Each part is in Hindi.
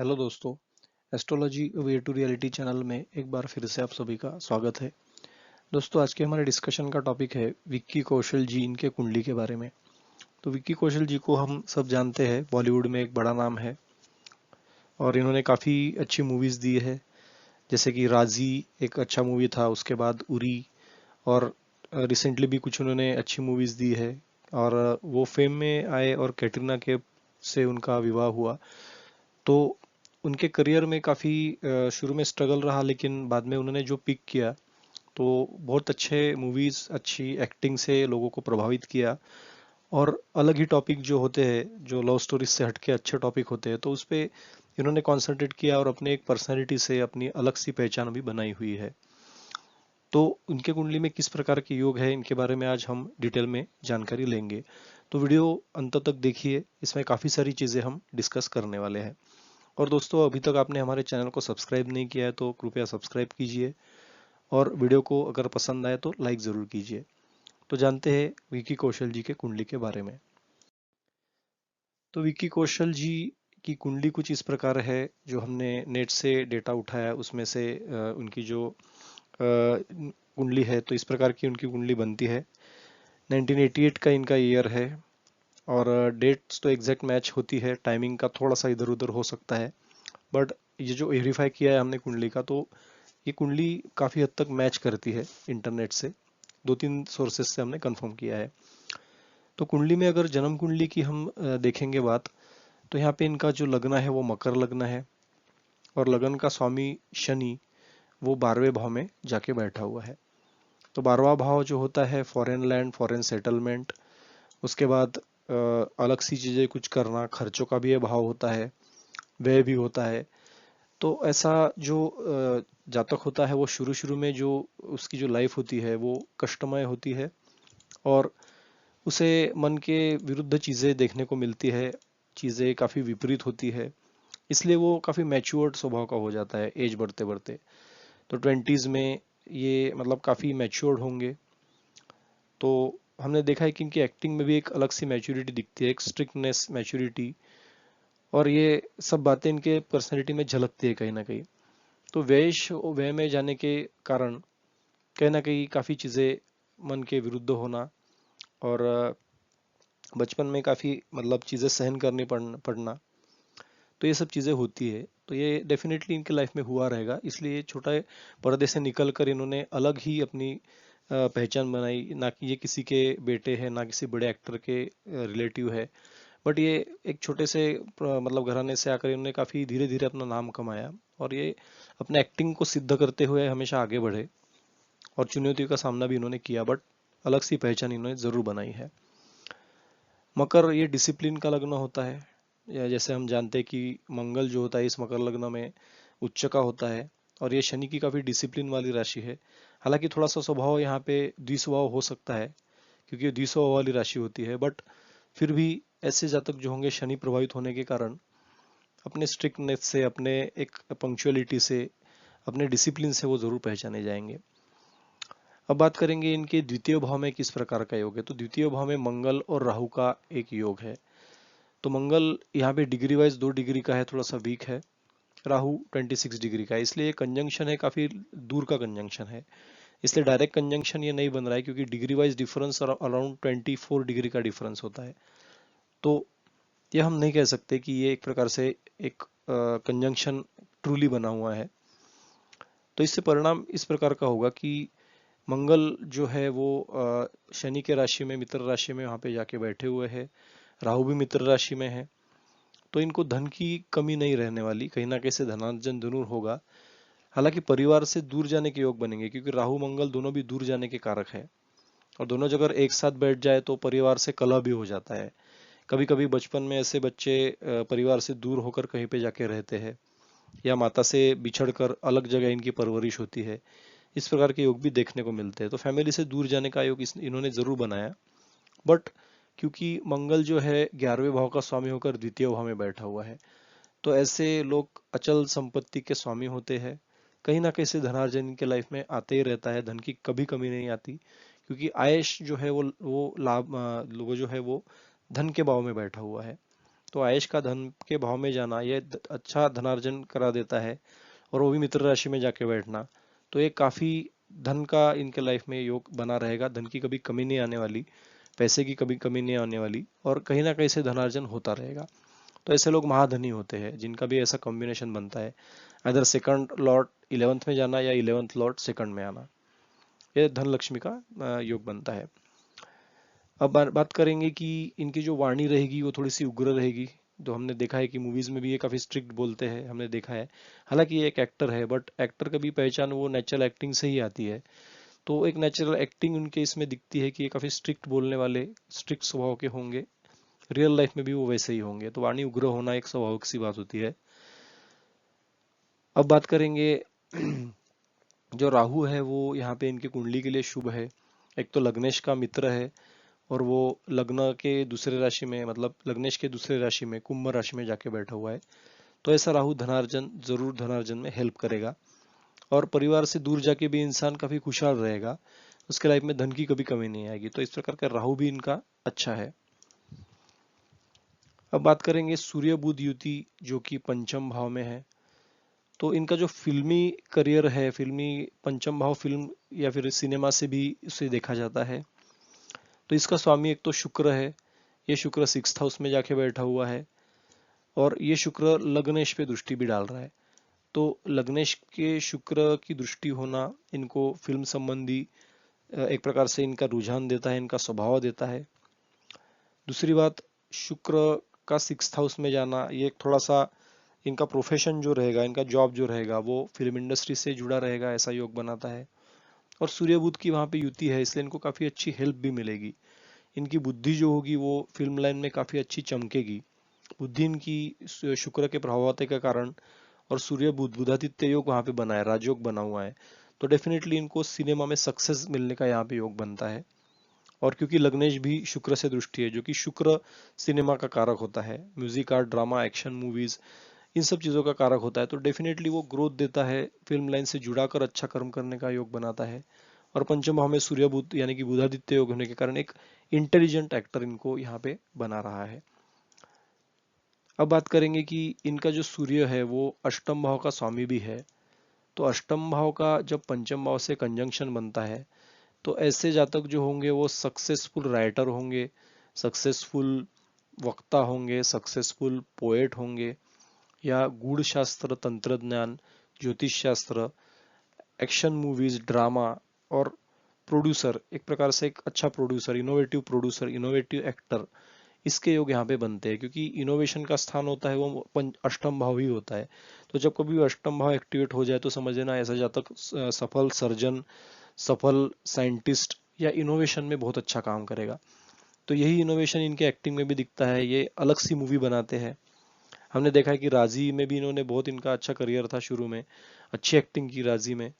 हेलो दोस्तों। Astrology way to reality channel में एक बार फिर से आप सभी का स्वागत है। दोस्तों, आज के हमारे डिस्कशन का टॉपिक है विक्की कौशल जी, इनके कुंडली के बारे में। तो विक्की कौशल जी को हम सब जानते हैं, बॉलीवुड में एक बड़ा नाम है और इन्होंने काफ़ी अच्छी मूवीज़ दी है। जैसे कि राजी एक अच्छा मूवी था, उसके बाद उरी, और रिसेंटली भी कुछ उन्होंने अच्छी मूवीज़ दी है। और वो फेम में आए और कैटरीना कैफ से उनका विवाह हुआ। तो उनके करियर में काफ़ी शुरू में स्ट्रगल रहा, लेकिन बाद में उन्होंने जो पिक किया तो बहुत अच्छे मूवीज़, अच्छी एक्टिंग से लोगों को प्रभावित किया। और अलग ही टॉपिक जो होते हैं, जो लव स्टोरीज से हटके अच्छे टॉपिक होते हैं, तो उस पे इन्होंने कॉन्सेंट्रेट किया और अपने एक पर्सनैलिटी से अपनी अलग सी पहचान भी बनाई हुई है। तो उनके कुंडली में किस प्रकार के योग है, इनके बारे में आज हम डिटेल में जानकारी लेंगे। तो वीडियो अंत तक देखिए, इसमें काफ़ी सारी चीज़ें हम डिस्कस करने वाले हैं। और दोस्तों, अभी तक आपने हमारे चैनल को सब्सक्राइब नहीं किया है तो कृपया सब्सक्राइब कीजिए, और वीडियो को अगर पसंद आए तो लाइक ज़रूर कीजिए। तो जानते हैं विकी कौशल जी के कुंडली के बारे में। तो विक्की कौशल जी की कुंडली कुछ इस प्रकार है, जो हमने नेट से डेटा उठाया उसमें से उनकी जो कुंडली है, तो इस प्रकार की उनकी कुंडली बनती है। 1988 का इनका ईयर है, और डेट्स तो एग्जैक्ट मैच होती है, टाइमिंग का थोड़ा सा इधर उधर हो सकता है। बट ये जो वेरीफाई किया है हमने कुंडली का, तो ये कुंडली काफ़ी हद तक मैच करती है इंटरनेट से। 2-3 सोर्सेस से हमने कंफर्म किया है। तो कुंडली में अगर जन्म कुंडली की हम देखेंगे बात, तो यहाँ पे इनका जो लग्न है वो मकर लग्न है, और लगन का स्वामी शनि वो 12वें भाव में जाके बैठा हुआ है। तो 12वां भाव जो होता है फॉरेन लैंड, फॉरेन सेटलमेंट, उसके बाद अलग सी चीज़ें कुछ करना, खर्चों का भी ये भाव होता है, व्यय भी होता है। तो ऐसा जो जातक होता है, वो शुरू शुरू में जो उसकी जो लाइफ होती है वो कष्टमय होती है, और उसे मन के विरुद्ध चीज़ें देखने को मिलती है, चीज़ें काफ़ी विपरीत होती है। इसलिए वो काफ़ी मैच्योर्ड स्वभाव का हो जाता है एज बढ़ते बढ़ते। तो 20s में ये मतलब काफ़ी मैच्योर्ड होंगे। तो हमने देखा है कि इनकी एक्टिंग में भी एक अलग सी मैच्योरिटी दिखती है, एक स्ट्रिक्टनेस, मैच्योरिटी, और ये सब बातें इनके पर्सनैलिटी में झलकती है कहीं ना कहीं। तो व्यय में जाने के कारण कहीं ना कहीं काफ़ी चीज़ें मन के विरुद्ध होना, और बचपन में काफ़ी मतलब चीज़ें सहन करनी पड़ना, तो ये सब चीज़ें होती है। तो ये डेफिनेटली इनके लाइफ में हुआ रहेगा, इसलिए छोटे पर्दे से निकल कर इन्होंने अलग ही अपनी पहचान बनाई। ना कि ये किसी के बेटे हैं, ना किसी बड़े एक्टर के रिलेटिव है, बट ये एक छोटे से मतलब घराने से आकर इन्होंने काफ़ी धीरे धीरे अपना नाम कमाया, और ये अपने एक्टिंग को सिद्ध करते हुए हमेशा आगे बढ़े, और चुनौतियों का सामना भी इन्होंने किया, बट अलग सी पहचान इन्होंने ज़रूर बनाई है। मकर ये डिसिप्लिन का लग्न होता है, या जैसे हम जानते हैं कि मंगल जो होता है इस मकर लग्न में उच्च का होता है, और ये शनि की काफ़ी डिसिप्लिन वाली राशि है। हालांकि थोड़ा सा स्वभाव यहाँ पे द्विस्वभाव हो सकता है, क्योंकि ये द्विस्वभाव वाली राशि होती है, बट फिर भी ऐसे जातक जो होंगे शनि प्रभावित होने के कारण अपने स्ट्रिक्टनेस से, अपने एक पंक्चुअलिटी से, अपने डिसिप्लिन से वो जरूर पहचाने जाएंगे। अब बात करेंगे इनके द्वितीय भाव में किस प्रकार का योग है। तो द्वितीय भाव में मंगल और राहु का एक योग है। तो मंगल यहाँ पे डिग्री वाइज 2 डिग्री का है, थोड़ा सा वीक है। राहु 26 डिग्री का है, इसलिए कंजंक्शन है, काफी दूर का कंजंक्शन है। इसलिए डायरेक्ट कंजंक्शन ये नहीं बन रहा है, क्योंकि degree wise difference around 24 degree का डिफरेंस होता है। तो ये हम नहीं कह सकते कि ये एक प्रकार से एक कंजंक्शन ट्रूली बना हुआ है। तो इससे परिणाम इस प्रकार का होगा कि मंगल जो है वो शनि के राशि में, मित्र राशि में वहां पे जाके बैठे हुए हैं। राहु भी मित्र राशि में है, तो इनको धन की कमी नहीं रहने वाली, कहीं ना कहीं से धनार्जन जरूर होगा। हालांकि परिवार से दूर जाने के योग बनेंगे, क्योंकि राहु मंगल दोनों भी दूर जाने के कारक है, और दोनों जगह एक साथ बैठ जाए तो परिवार से कलह भी हो जाता है। कभी कभी बचपन में ऐसे बच्चे परिवार से दूर होकर कहीं पे जाके रहते हैं, या माता से बिछड़कर अलग जगह इनकी परवरिश होती है। इस प्रकार के योग भी देखने को मिलते हैं। तो फैमिली से दूर जाने का योग इन्होंने जरूर बनाया। बट क्योंकि मंगल जो है 11वें भाव का स्वामी होकर द्वितीय भाव में बैठा हुआ है, तो ऐसे लोग अचल संपत्ति के स्वामी होते हैं। कहीं ना कहीं से धनार्जन इनके लाइफ में आते ही रहता है, धन की कभी कमी नहीं आती, क्योंकि आयश जो है वो लाभ, वो जो है वो धन के भाव में बैठा हुआ है। तो आयश का धन के भाव में जाना ये अच्छा धनार्जन करा देता है, और वो भी मित्र राशि में जाके बैठना, तो ये काफी धन का इनके लाइफ में योग बना रहेगा। धन की कभी कमी नहीं आने वाली, पैसे की कभी कमी नहीं आने वाली, और कहीं ना कहीं से धनार्जन होता रहेगा। तो ऐसे लोग महाधनी होते हैं जिनका भी ऐसा कॉम्बिनेशन बनता है, अदर सेकंड लॉर्ड 11th में जाना या 11th लॉर्ड सेकंड में आना, ये धन लक्ष्मी का योग बनता है। अब बात करेंगे कि इनकी जो वाणी रहेगी वो थोड़ी सी उग्र रहेगी। तो हमने देखा है कि मूवीज में भी ये काफी स्ट्रिक्ट बोलते हैं, हमने देखा है। हालांकि ये एक एक्टर है, बट एक्टर का भी पहचान वो नेचुरल एक्टिंग से ही आती है। तो एक नेचुरल एक्टिंग उनके इसमें दिखती है कि ये काफी स्ट्रिक्ट बोलने वाले, स्ट्रिक्ट स्वभाव के होंगे। रियल लाइफ में भी वो वैसे ही होंगे। तो वाणी उग्र होना एक स्वाभाविक सी बात होती है। अब बात करेंगे जो राहु है वो यहाँ पे इनकी कुंडली के लिए शुभ है। एक तो लग्नेश का मित्र है, और वो लग्न के दूसरे राशि में, मतलब लग्नेश के दूसरे राशि में, कुंभ राशि में जाके बैठा हुआ है। तो ऐसा राहु धनार्जन, जरूर धनार्जन में हेल्प करेगा, और परिवार से दूर जाके भी इंसान काफी खुशहाल रहेगा, उसके लाइफ में धन की कभी कमी नहीं आएगी। तो इस प्रकार का राहु भी इनका अच्छा है। अब बात करेंगे सूर्य बुध युति जो कि पंचम भाव में है। तो इनका जो फिल्मी करियर है, फिल्मी पंचम भाव फिल्म या फिर सिनेमा से भी इसे देखा जाता है। तो इसका स्वामी एक तो शुक्र है, ये शुक्र 6th हाउस में जाके बैठा हुआ है, और ये शुक्र लग्नेश पे दृष्टि भी डाल रहा है। तो लग्नेश के शुक्र की दृष्टि होना इनको फिल्म संबंधी एक प्रकार से इनका रुझान देता है, इनका स्वभाव देता है। दूसरी बात, शुक्र का 6th हाउस में जाना ये एक थोड़ा सा इनका प्रोफेशन जो रहेगा, इनका जॉब जो रहेगा वो फिल्म इंडस्ट्री से जुड़ा रहेगा, ऐसा योग बनाता है। और सूर्य बुध की वहां पे युति है, इसलिए इनको काफी अच्छी हेल्प भी मिलेगी। इनकी बुद्धि जो होगी वो फिल्म लाइन में काफी अच्छी चमकेगी। बुद्धि इनकी शुक्र के प्रभावते के कारण, और सूर्य बुध बुधादित्य योग वहां पे बना है, राजयोग बना हुआ है, तो डेफिनेटली इनको सिनेमा में सक्सेस मिलने का यहाँ पे योग बनता है। और क्योंकि लग्नेश भी शुक्र से दृष्टि है, जो कि शुक्र सिनेमा का कारक होता है, music art, drama, action movies, इन सब चीजों का कारक होता है, तो डेफिनेटली वो ग्रोथ देता है, फिल्म लाइन से जुड़ाकर अच्छा कर्म करने का योग बनाता है। और पंचम भाव में सूर्य बुध यानी कि बुधादित्य योग होने के कारण एक इंटेलिजेंट एक्टर इनको यहाँ पे बना रहा है। अब बात करेंगे कि इनका जो सूर्य है वो अष्टम भाव का स्वामी भी है। तो अष्टम भाव का जब पंचम भाव से कंजंक्शन बनता है, तो ऐसे जातक जो होंगे वो सक्सेसफुल राइटर होंगे, सक्सेसफुल वक्ता होंगे, सक्सेसफुल पोएट होंगे, या गूढ़ शास्त्र, तंत्र ज्ञान, ज्योतिष शास्त्र, एक्शन मूवीज, ड्रामा, और प्रोड्यूसर, एक प्रकार से एक अच्छा प्रोड्यूसर, इनोवेटिव एक्टर, इसके योग यहाँ पे बनते हैं। क्योंकि इनोवेशन का स्थान होता है वो अष्टम भाव ही होता है। तो जब कभी भी अष्टम भाव एक्टिवेट हो जाए तो समझ लेना ऐसा जातक सफल सर्जन, सफल साइंटिस्ट या इनोवेशन में बहुत अच्छा काम करेगा। तो यही इनोवेशन इनके एक्टिंग में भी दिखता है, ये अलग सी मूवी बनाते हैं। हमने देखा है कि राजी में भी इन्होंने बहुत, इनका अच्छा करियर था शुरू में, अच्छी एक्टिंग की राजी में।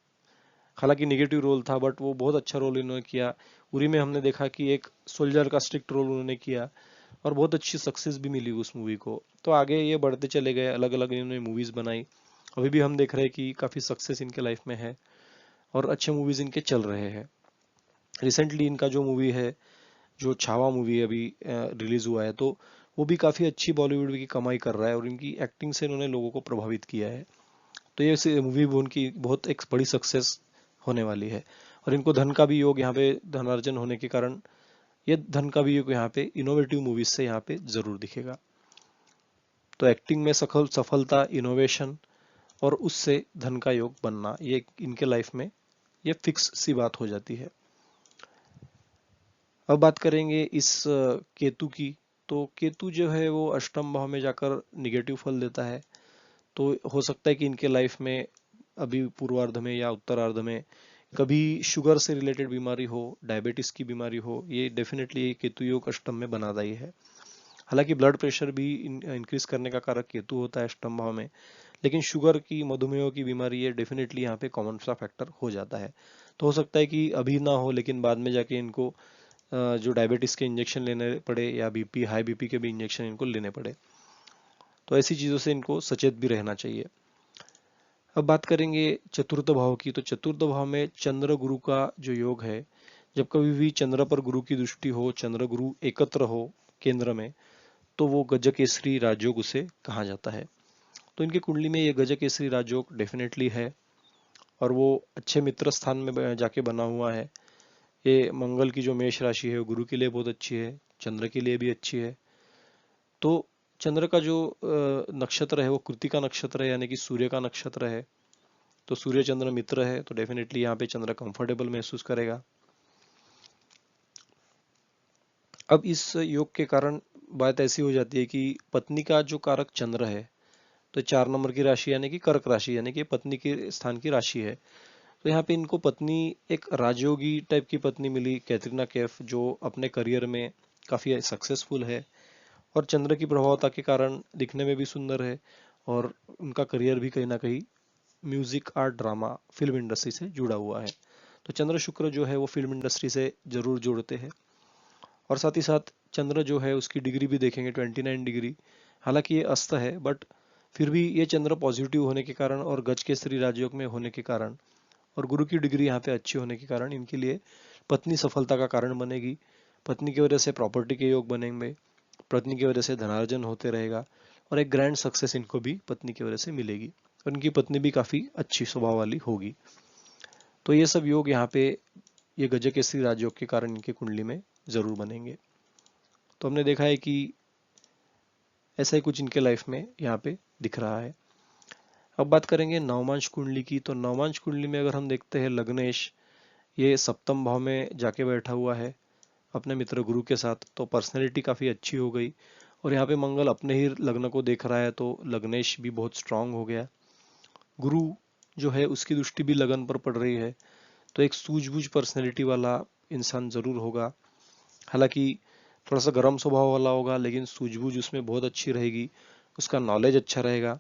हालांकि निगेटिव रोल था, बट वो बहुत अच्छा रोल इन्होंने किया। उरी में हमने देखा कि एक सोल्जर का स्ट्रिक्ट रोल उन्होंने किया, और बहुत अच्छी सक्सेस भी मिली उस मूवी को। तो आगे ये बढ़ते चले गए, अलग अलग इन्होंने मूवीज बनाई। अभी भी हम देख रहे हैं कि काफी सक्सेस इनके लाइफ में है, और अच्छे मूवीज इनके चल रहे हैं। रिसेंटली इनका जो मूवी है, जो छावा मूवी अभी रिलीज हुआ है, तो वो भी काफी अच्छी बॉलीवुड की कमाई कर रहा है, और इनकी एक्टिंग से इन्होंने लोगों को प्रभावित किया है। तो ये मूवी भी उनकी बहुत एक बड़ी सक्सेस होने वाली है। और इनको धन का भी योग यहाँ पे, धनार्जन होने के कारण ये धन का भी योग यहाँ पे इनोवेटिव मूवीज से यहाँ पे जरूर दिखेगा। तो एक्टिंग में सफलता, इनोवेशन, और उससे धन का योग बनना, ये इनके लाइफ में ये फिक्स सी बात हो जाती है। अब बात करेंगे इस केतु की। तो केतु जो है वो अष्टम भाव में जाकर निगेटिव फल देता है। तो हो सकता है कि इनके लाइफ में अभी पूर्वार्ध में या उत्तरार्ध में कभी शुगर से रिलेटेड बीमारी हो, डायबिटीज की बीमारी हो, ये डेफिनेटली केतु योग अष्टम में बनाता ही है। हालांकि ब्लड प्रेशर भी इंक्रीज करने का कारक केतु होता है अष्टम भाव में, लेकिन शुगर की, मधुमेह की बीमारी ये डेफिनेटली यहाँ पे कॉमन सा फैक्टर हो जाता है। तो हो सकता है कि अभी ना हो, लेकिन बाद में जाके इनको जो डायबिटीज के इंजेक्शन लेने पड़े, या बीपी, हाई बीपी के भी इंजेक्शन इनको लेने पड़े। तो ऐसी चीजों से इनको सचेत भी रहना चाहिए। अब बात करेंगे चतुर्थ भाव की। तो चतुर्थ भाव में चंद्र गुरु का जो योग है, जब कभी भी चंद्र पर गुरु की दृष्टि हो, चंद्र गुरु एकत्र हो केंद्र में, तो वो गजकेसरी राजयोग उसे कहा जाता है। तो इनकी कुंडली में ये गजकेसरी राजयोग डेफिनेटली है, और वो अच्छे मित्र स्थान में जाके बना हुआ है। ये मंगल की जो मेष राशि है वो गुरु के लिए बहुत अच्छी है, चंद्र के लिए भी अच्छी है। तो चंद्र का जो नक्षत्र है वो कृतिका नक्षत्र है, यानी कि सूर्य का नक्षत्र है। तो सूर्य चंद्र मित्र है, तो डेफिनेटली यहाँ पे चंद्र कंफर्टेबल महसूस करेगा। अब इस योग के कारण बात ऐसी हो जाती है कि पत्नी का जो कारक चंद्र है, तो 4 नंबर की राशि यानी कि कर्क राशि, यानी कि पत्नी के स्थान की राशि है। तो यहाँ पे इनको पत्नी एक राजयोगी टाइप की पत्नी मिली, कैटरीना कैफ, जो अपने करियर में काफी सक्सेसफुल है और चंद्र की प्रभावता के कारण दिखने में भी सुंदर है, और उनका करियर भी कहीं ना कहीं music, art, drama, film industry से जुड़ा हुआ है। तो चंद्र शुक्र जो है वो फिल्म इंडस्ट्री से जरूर जोड़ते हैं। और साथ ही साथ चंद्र जो है उसकी डिग्री भी देखेंगे 29 डिग्री। हालांकि ये अस्त है, बट फिर भी ये चंद्र पॉजिटिव होने के कारण और गज के श्री राजयोग में होने के कारण और गुरु की डिग्री यहाँ पे अच्छी होने के कारण इनके लिए पत्नी सफलता का कारण बनेगी। पत्नी की वजह से प्रॉपर्टी के योग बनेंगे, पत्नी की वजह से धनार्जन होते रहेगा, और एक ग्रैंड सक्सेस इनको भी पत्नी की वजह से मिलेगी, और इनकी पत्नी भी काफी अच्छी स्वभाव वाली होगी। तो ये सब योग यहाँ पे ये गजकेसरी राजयोग के कारण इनकी कुंडली में जरूर बनेंगे। तो हमने देखा है कि ऐसा ही कुछ इनके लाइफ में यहाँ पे दिख रहा है। अब बात करेंगे नवमांश कुंडली की। तो नवमांश कुंडली में अगर हम देखते हैं लग्नेश, ये सप्तम भाव में जाके बैठा हुआ है अपने मित्र गुरु के साथ, तो पर्सनैलिटी काफी अच्छी हो गई। और यहाँ पे मंगल अपने ही लग्न को देख रहा है, तो लग्नेश भी बहुत स्ट्रांग हो गया। गुरु जो है उसकी दृष्टि भी लगन पर पड़ रही है, तो एक सूझबूझ पर्सनैलिटी वाला इंसान जरूर होगा। हालांकि थोड़ा सा गर्म स्वभाव वाला होगा, लेकिन सूझबूझ उसमें बहुत अच्छी रहेगी, उसका नॉलेज अच्छा रहेगा।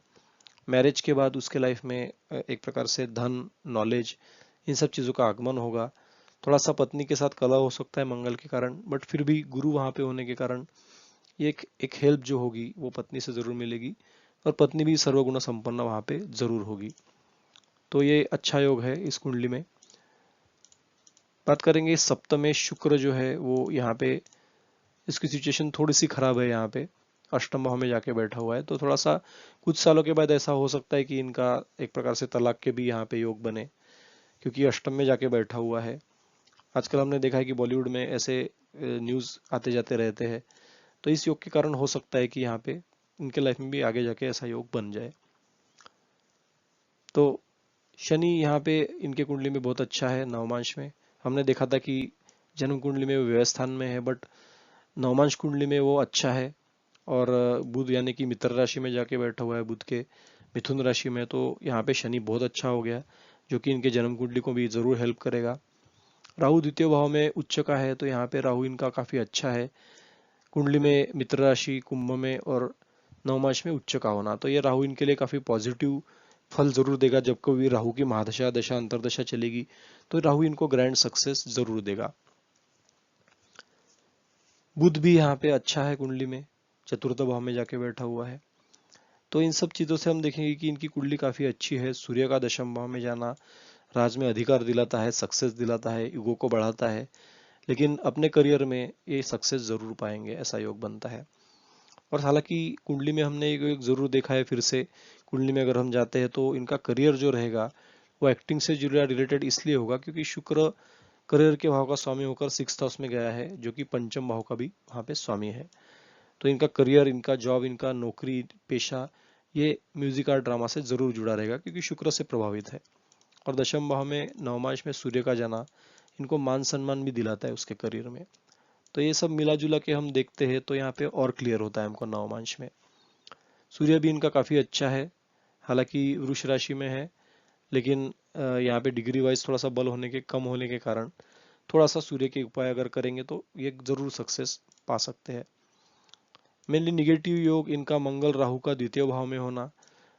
मैरिज के बाद उसके लाइफ में एक प्रकार से धन, नॉलेज, इन सब चीज़ों का आगमन होगा। थोड़ा सा पत्नी के साथ कलह हो सकता है मंगल के कारण, बट फिर भी गुरु वहां पे होने के कारण ये एक हेल्प जो होगी वो पत्नी से जरूर मिलेगी, और पत्नी भी सर्वगुण संपन्न वहां पे जरूर होगी। तो ये अच्छा योग है इस कुंडली में। बात करेंगे सप्तमेश शुक्र जो है वो यहाँ पे इसकी सिचुएशन थोड़ी सी खराब है, यहाँ पे अष्टम भाव में जाके बैठा हुआ है। तो थोड़ा सा कुछ सालों के बाद ऐसा हो सकता है कि इनका एक प्रकार से तलाक के भी यहाँ पे योग बने, क्योंकि अष्टम में जाके बैठा हुआ है। आजकल हमने देखा है कि बॉलीवुड में ऐसे न्यूज आते जाते रहते हैं। तो इस योग के कारण हो सकता है कि यहाँ पे इनके लाइफ में भी आगे जाके ऐसा योग बन जाए। तो शनि यहाँ पे इनके कुंडली में बहुत अच्छा है नवमांश में। हमने देखा था कि जन्म कुंडली में वो व्यवस्थान में है, बट नवमांश कुंडली में वो अच्छा है। और बुध यानी कि मित्र राशि में जाके बैठा हुआ है बुध के मिथुन राशि में, तो यहाँ पे शनि बहुत अच्छा हो गया, जो कि इनके जन्म कुंडली को भी जरूर हेल्प करेगा। राहु द्वितीय भाव में उच्च का है, तो यहाँ पे राहु इनका काफी अच्छा है कुंडली में, मित्र राशि, कुंभ में और नवमांश में उच्च का होना। तो ये राहु इनके लिए काफी पॉजिटिव फल जरूर देगा। जब कभी राहु की महादशा, दशा, अंतरदशा चलेगी तो राहु इनको ग्रैंड सक्सेस जरूर देगा। बुध भी यहाँ पे अच्छा है कुंडली में, चतुर्थ भाव में जाके बैठा हुआ है। तो इन सब चीजों से हम देखेंगे कि इनकी कुंडली काफी अच्छी है। सूर्य का दशम भाव में जाना राज में अधिकार दिलाता है, सक्सेस दिलाता है, ईगो को बढ़ाता है, लेकिन अपने करियर में ये सक्सेस जरूर पाएंगे, ऐसा योग बनता है। और हालांकि कुंडली में हमने एक जरूर देखा है, फिर से कुंडली में अगर हम जाते हैं तो इनका करियर जो रहेगा वो एक्टिंग से जुड़ा रिलेटेड इसलिए होगा क्योंकि शुक्र करियर के भाव का स्वामी होकर 6th हाउस में गया है, जो कि पंचम भाव का भी वहां पे स्वामी है। तो इनका करियर, इनका जॉब, इनका नौकरी पेशा, ये म्यूजिक, आर्ट, ड्रामा से जरूर जुड़ा रहेगा क्योंकि शुक्र से प्रभावित है। और दशम भाव में नवमांश में सूर्य का जाना इनको मान सम्मान भी दिलाता है उसके करियर में। तो ये सब मिला जुला के हम देखते हैं तो यहाँ पे और क्लियर होता है हमको नवमांश में। सूर्य भी इनका काफी अच्छा है, हालांकि वृष राशि में है, लेकिन यहाँ पे डिग्री वाइज थोड़ा सा बल होने के कम होने के कारण थोड़ा सा सूर्य के उपाय अगर करेंगे तो ये जरूर सक्सेस पा सकते हैं। मेनली निगेटिव योग इनका मंगल राहु का द्वितीय भाव में होना।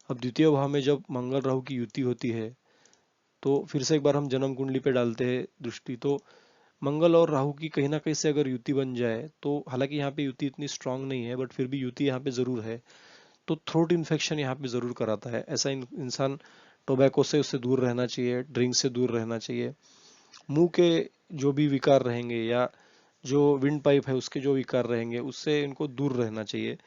अब द्वितीय भाव में जब मंगल राहु की युति होती है तो फिर से एक बार हम जन्म कुंडली पे डालते हैं दृष्टि, तो मंगल और राहु की कहीं ना कहीं से अगर युति बन जाए, तो हालांकि यहाँ पे युति इतनी स्ट्रांग नहीं है, बट फिर भी युति यहाँ पे जरूर है, तो थ्रोट इन्फेक्शन यहाँ पे जरूर कराता है। ऐसा इंसान टोबैको से उससे दूर रहना चाहिए, ड्रिंक से दूर रहना चाहिए। मुंह के जो भी विकार रहेंगे या जो विंड पाइप है उसके जो विकार रहेंगे उससे इनको दूर रहना चाहिए।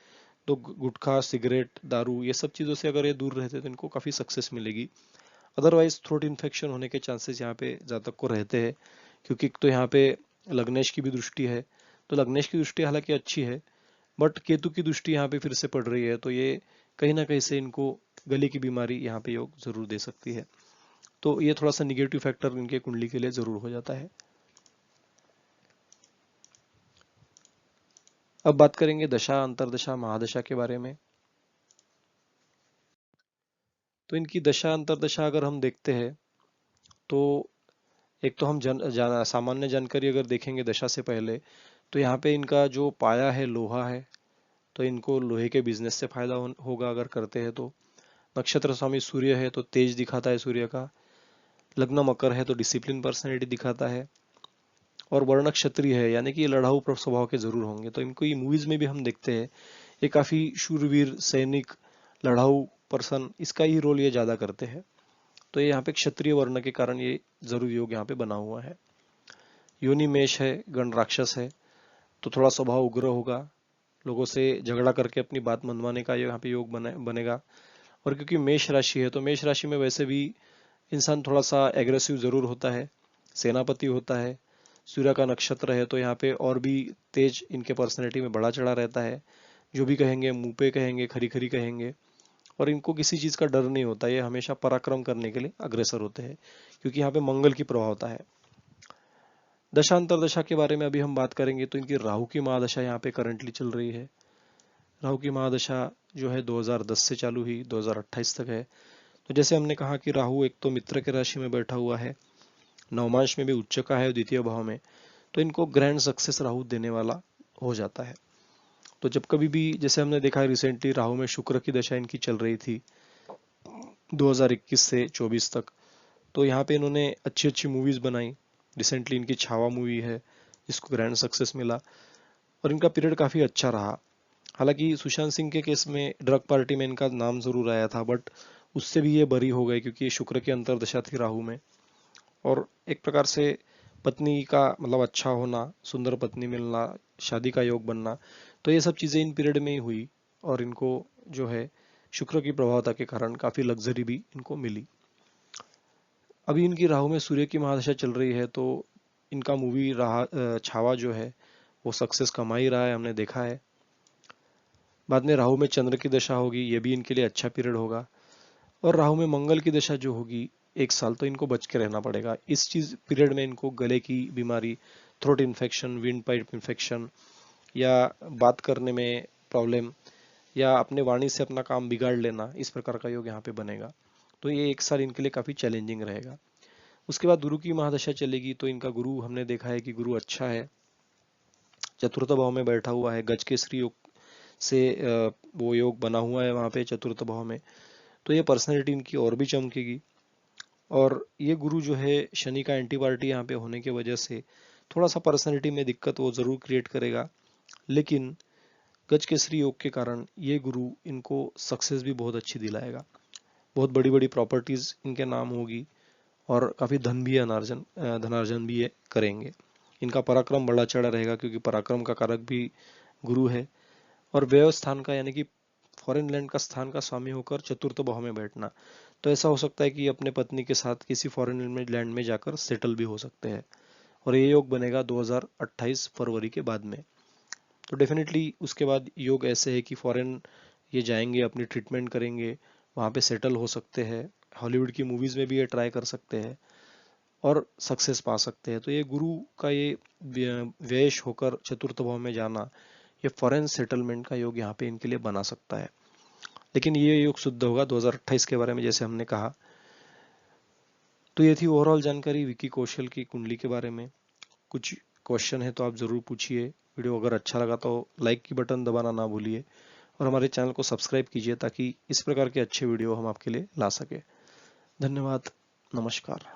तो गुटखा, सिगरेट, दारू, ये सब चीज़ों से अगर ये दूर रहते तो इनको काफ़ी सक्सेस मिलेगी। अदरवाइज थ्रोट इन्फेक्शन होने के चांसेस यहाँ पे ज़्यादा को रहते हैं, क्योंकि तो यहाँ पे लग्नेश की भी दृष्टि है। तो लग्नेश की दृष्टि हालांकि अच्छी है, बट केतु की दृष्टि यहाँ पे फिर से पड़ रही है, तो ये कहीं ना कहीं से इनको गले की बीमारी यहाँ पे योग जरूर दे सकती है। तो ये थोड़ा सा निगेटिव फैक्टर इनके कुंडली के लिए जरूर हो जाता है। अब बात करेंगे दशा, अंतरदशा, महादशा के बारे में। तो इनकी दशा अंतरदशा अगर हम देखते हैं तो एक तो हम सामान्य जानकारी अगर देखेंगे दशा से पहले, तो यहाँ पे इनका जो पाया है लोहा है, तो इनको लोहे के बिजनेस से फायदा होगा अगर करते हैं तो। नक्षत्र स्वामी सूर्य है तो तेज दिखाता है सूर्य का। लग्न मकर है तो डिसिप्लिन पर्सनैलिटी दिखाता है। और वर्ण क्षत्रिय है यानी कि ये लड़ाऊ स्वभाव के जरूर होंगे, तो इनको ये मूवीज में भी हम देखते हैं, ये काफी शूरवीर सैनिक, लड़ाऊ पर्सन, इसका ही रोल ये ज्यादा करते हैं। तो ये यहाँ पे क्षत्रिय वर्ण के कारण ये जरूर योग यहाँ पे बना हुआ है। योनि मेष है, गण राक्षस है, तो थोड़ा स्वभाव उग्र होगा, लोगों से झगड़ा करके अपनी बात मनवाने का यहाँ पे योग बनेगा। और क्योंकि मेष राशि है तो मेष राशि में वैसे भी इंसान थोड़ा सा एग्रेसिव जरूर होता है, सेनापति होता है, सूर्य का नक्षत्र है तो यहाँ पे और भी तेज इनके पर्सनैलिटी में बढ़ा चढ़ा रहता है। जो भी कहेंगे मुंह पे कहेंगे, खरी खरी कहेंगे, और इनको किसी चीज का डर नहीं होता, ये हमेशा पराक्रम करने के लिए अग्रसर होते हैं, क्योंकि यहाँ पे मंगल की प्रभावता है। दशांतर दशा के बारे में अभी हम बात करेंगे, तो इनकी राहु की महादशा यहाँ पे करंटली चल रही है। राहु की महादशा जो है 2010 से चालू हुई, 2028 तक है। तो जैसे हमने कहा कि राहु एक तो मित्र के राशि में बैठा हुआ है, नवमांश में भी उच्च का है द्वितीय भाव में, तो इनको ग्रैंड सक्सेस राहु देने वाला हो जाता है। तो जब कभी भी, जैसे हमने देखा रिसेंटली राहु में शुक्र की दशा इनकी चल रही थी 2021 से 24 तक, तो यहाँ पे इन्होंने अच्छी अच्छी मूवीज बनाई। रिसेंटली इनकी छावा मूवी है जिसको ग्रैंड सक्सेस मिला, और इनका पीरियड काफी अच्छा रहा। हालांकि सुशांत सिंह के केस में ड्रग पार्टी में इनका नाम जरूर आया था, बट उससे भी ये बरी हो गए क्योंकि ये शुक्र की अंतरदशा थी राहु में। और एक प्रकार से पत्नी का मतलब अच्छा होना, सुंदर पत्नी मिलना, शादी का योग बनना, तो ये सब चीजें इन पीरियड में ही हुई, और इनको जो है शुक्र की प्रभावता के कारण काफी लग्जरी भी इनको मिली। अभी इनकी राहु में सूर्य की महादशा चल रही है, तो इनका मूवी छावा जो है वो सक्सेस कमा ही रहा है, हमने देखा है। बाद में राहु में चंद्र की दशा होगी, ये भी इनके लिए अच्छा पीरियड होगा। और राहु में मंगल की दशा जो होगी 1 साल, तो इनको बच के रहना पड़ेगा। इस चीज पीरियड में इनको गले की बीमारी, throat infection, wind pipe infection, या बात करने में प्रॉब्लम, या अपने वाणी से अपना काम बिगाड़ लेना, इस प्रकार का योग यहाँ पे बनेगा। तो ये 1 साल इनके लिए काफी चैलेंजिंग रहेगा। उसके बाद गुरु की महादशा चलेगी, तो इनका गुरु हमने देखा है कि गुरु अच्छा है, चतुर्थ भाव में बैठा हुआ है, गज के श्री योग से वो योग बना हुआ है वहां पे चतुर्थ भाव में। तो ये पर्सनैलिटी इनकी और भी चमकेगी। और ये गुरु जो है शनि का एंटी पार्टी यहाँ पे होने की वजह से थोड़ा सा पर्सनैलिटी में दिक्कत वो जरूर क्रिएट करेगा, लेकिन गज के श्री योग के कारण ये गुरु इनको सक्सेस भी बहुत अच्छी दिलाएगा। बहुत बड़ी बड़ी प्रॉपर्टीज इनके नाम होगी, और काफी धन भी धनार्जन भी ये करेंगे। इनका पराक्रम बड़ा चढ़ा रहेगा, क्योंकि पराक्रम का कारक भी गुरु है। और व्यय स्थान का यानी कि फॉरेन लैंड का स्थान का स्वामी होकर चतुर्थ भाव में बैठना, तो ऐसा हो सकता है कि अपने पत्नी के साथ किसी फॉरेन लैंड में जाकर सेटल भी हो सकते हैं। और ये योग बनेगा 2028 फरवरी के बाद में। तो डेफिनेटली उसके बाद योग ऐसे है कि फॉरेन ये जाएंगे, अपनी ट्रीटमेंट करेंगे, वहाँ पे सेटल हो सकते हैं, हॉलीवुड की मूवीज में भी ये ट्राई कर सकते हैं और सक्सेस पा सकते हैं। तो ये गुरु का ये व्ययश होकर चतुर्थ भाव में जाना, ये फॉरेन सेटलमेंट का योग यहाँ पे इनके लिए बना सकता है। लेकिन ये योग शुद्ध होगा 2028 के बारे में, जैसे हमने कहा। तो ये थी ओवरऑल जानकारी विकी कौशल की कुंडली के बारे में। कुछ क्वेश्चन है तो आप जरूर पूछिए। वीडियो अगर अच्छा लगा तो लाइक की बटन दबाना ना भूलिए, और हमारे चैनल को सब्सक्राइब कीजिए ताकि इस प्रकार के अच्छे वीडियो हम आपके लिए ला सके। धन्यवाद, नमस्कार।